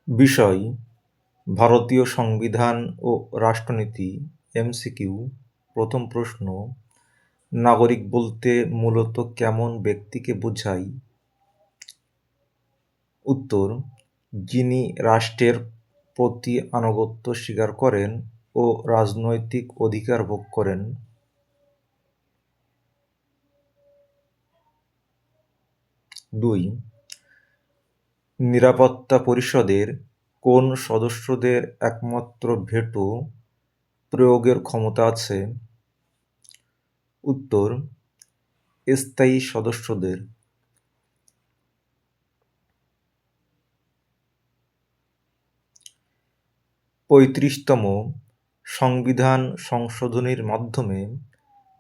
বিষয়: ভারতীয় সংবিধান ও রাষ্ট্রনীতি। এমসিকিউ। প্রথম প্রশ্ন: নাগরিক বলতে মূলত কেমন ব্যক্তিকে বোঝায়? উত্তর: যিনি রাষ্ট্রের প্রতি আনুগত্য স্বীকার করেন ও রাজনৈতিক অধিকার ভোগ করেন। 2. নিরাপত্তা পরিষদের কোন সদস্যদের একমাত্র ভেটো প্রয়োগের ক্ষমতা আছে? উত্তর: স্থায়ী সদস্যদের। 35তম সংবিধান সংশোধনীর মাধ্যমে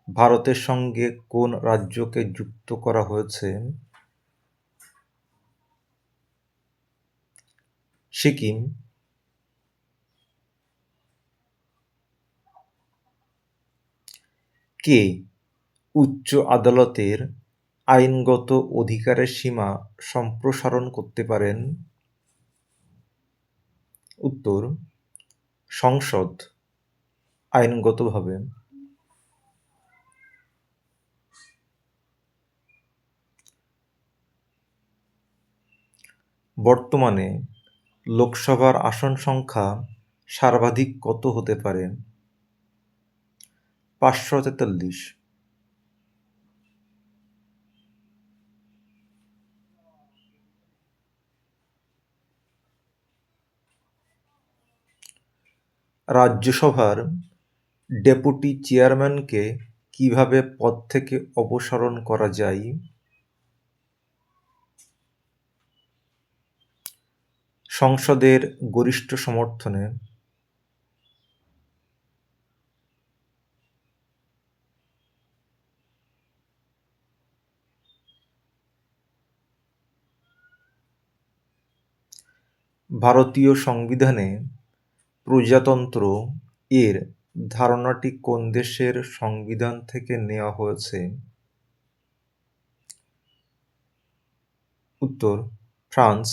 ভারতের সঙ্গে কোন রাজ্যকে যুক্ত করা হয়েছে? সিকিম। কে উচ্চ আদালতের আইনগত অধিকারের সীমা সম্প্রসারণ করতে পারেন? উত্তর: সংসদ, আইনগতভাবে। বর্তমানে লোকসভার আসন সংখ্যা সর্বাধিক কত হতে পারে? 543। রাজ্যসভার ডেপুটি চেয়ারম্যানকে কিভাবে পদ থেকে অপসারণ করা যায়? সংসদের গরিষ্ঠ সমর্থনে। ভারতীয় সংবিধানে প্রজাতন্ত্র এর ধারণাটি কোন দেশের সংবিধান থেকে নেওয়া হয়েছে? উত্তর: ফ্রান্স।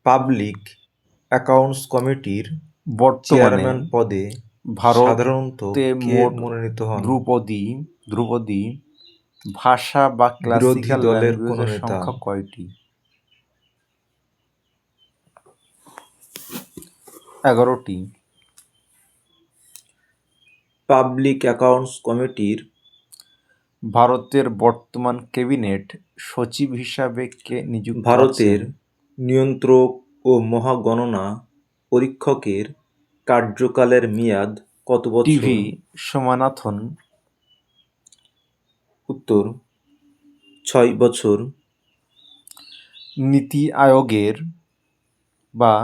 পাবলিক অ্যাকাউন্টস কমিটির বর্তমানে চেয়ারম্যান পদে সাধারণত ভারতে কে মোট মনোনীত হন? ধ্রুপদী ভাষা বা বিরোধী ক্লাসিক্যাল দলের কোন ল্যাঙ্গুয়েজের নেতা? সংখ্যা কয়টি? 11টি। পাবলিক অ্যাকাউন্টস কমিটির ভারতের বর্তমান ক্যাবিনেট সচিব হিসাবে কে নিযুক্ত ভারতের আছেন? নিয়ন্ত্রক ও মহাগণনা পরীক্ষকের কার্যকালের মেয়াদ কত বছর? টিভি সোমানাথন। উত্তর: 6 বছর। নীতি আয়োগের বা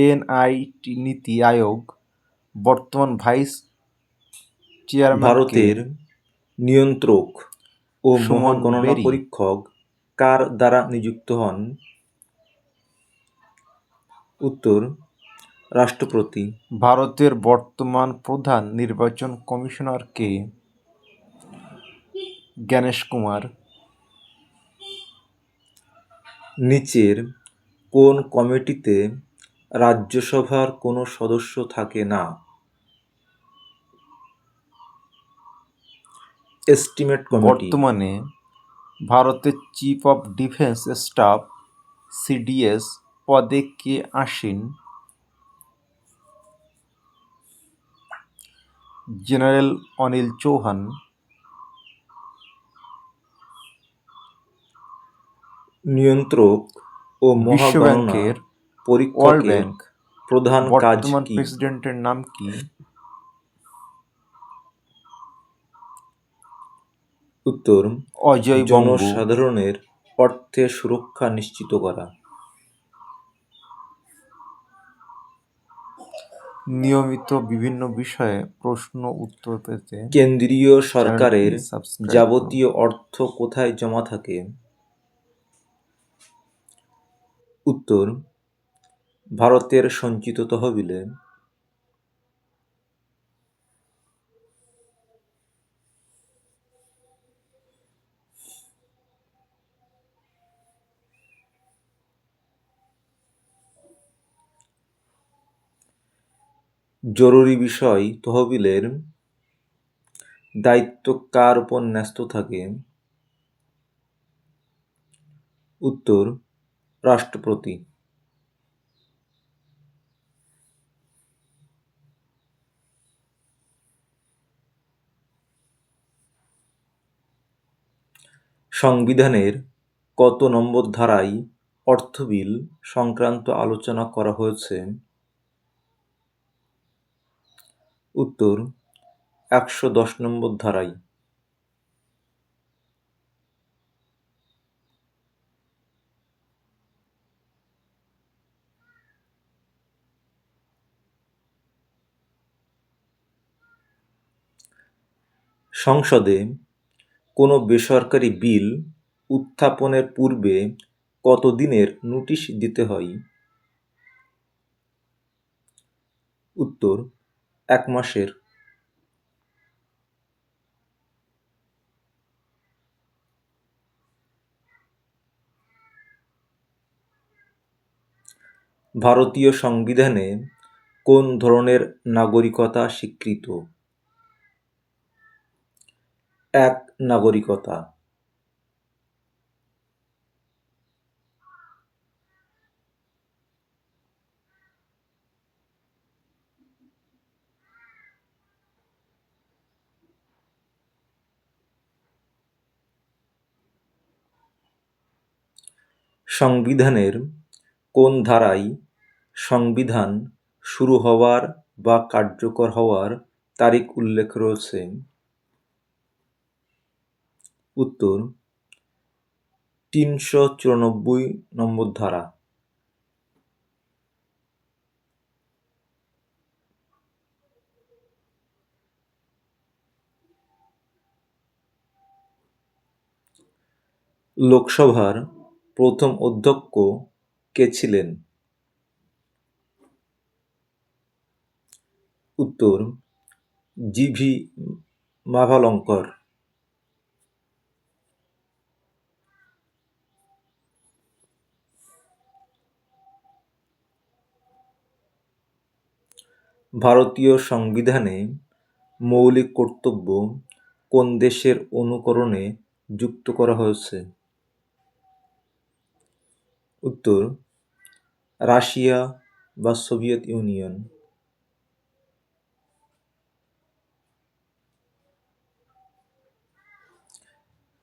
এনআইটি নীতি আয়োগ বর্তমান ভাইস চেয়ারম্যান কে? ভারতের নিয়ন্ত্রক ও সুমন মহাগণনা বেরি। পরীক্ষক কার দ্বারা নিযুক্ত হন? উত্তর: রাষ্ট্রপতি। ভারতের বর্তমান প্রধান নির্বাচন কমিশনার কে? জ্ঞানেশ কুমার। নিচের কোন কমিটিতে রাজ্যসভার কোনো সদস্য থাকে না? Estimate committee. বর্তমানে ভারতের chief of defence staff CDS পদে কে আসীন? জেনারেল অনিল চৌহান। নিয়ন্ত্রক ও বিশ্ব মহাগণনা ব্যাংকের ওয়ার্ল্ড পরীক্ষকের ব্যাংক প্রধান কাজ বর্তমান কি? প্রেসিডেন্টের নাম কি? উত্তর: অজয় বঙ্গু। জনসাধারণের অর্থের সুরক্ষা নিশ্চিত করা। নিয়মিত বিভিন্ন বিষয়ে প্রশ্ন উত্তর পেতে কেন্দ্রীয় সরকারের চ্যানেলটি সাবস্ক্রাইব করুন। যাবতীয় অর্থ কোথায় জমা থাকে? উত্তর: ভারতের সঞ্চিত তহবিলে। জরুরি বিষয় তহবিলের দায়িত্ব কার উপর ন্যস্ত থাকে? উত্তর, রাষ্ট্রপতি। সংবিধানের কত নম্বর ধারায় অর্থ বিল সংক্রান্ত আলোচনা করা হয়েছে? উত্তর, ১১০ নম্বর ধারায়। সংসদে কোনো বেসরকারি বিল উত্থাপনের পূর্বে কত দিনের নোটিশ দিতে হয়? উত্তর, ১ মাসের। ভারতীয় সংবিধানে কোন ধরনের নাগরিকতা স্বীকৃত? ১ নাগরিকতা। সংবিধানের কোন ধারায় সংবিধান শুরু হওয়ার বা কার্যকর হওয়ার তারিখ উল্লেখ রয়েছে? উত্তর, ৩৯৪ নম্বর ধারা। লোকসভার প্রথম অধ্যক্ষ কে ছিলেন? উত্তর, জি.ভি. মাভালঙ্কর। ভারতীয় সংবিধানে মৌলিক কর্তব্য কোন দেশের অনুকরণে যুক্ত করা হয়েছে? উত্তর, রাশিয়া বা সোভিয়েত ইউনিয়ন।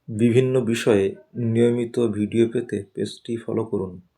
বিভিন্ন বিষয়ে নিয়মিত ভিডিও পেতে পেজটি ফলো করুন।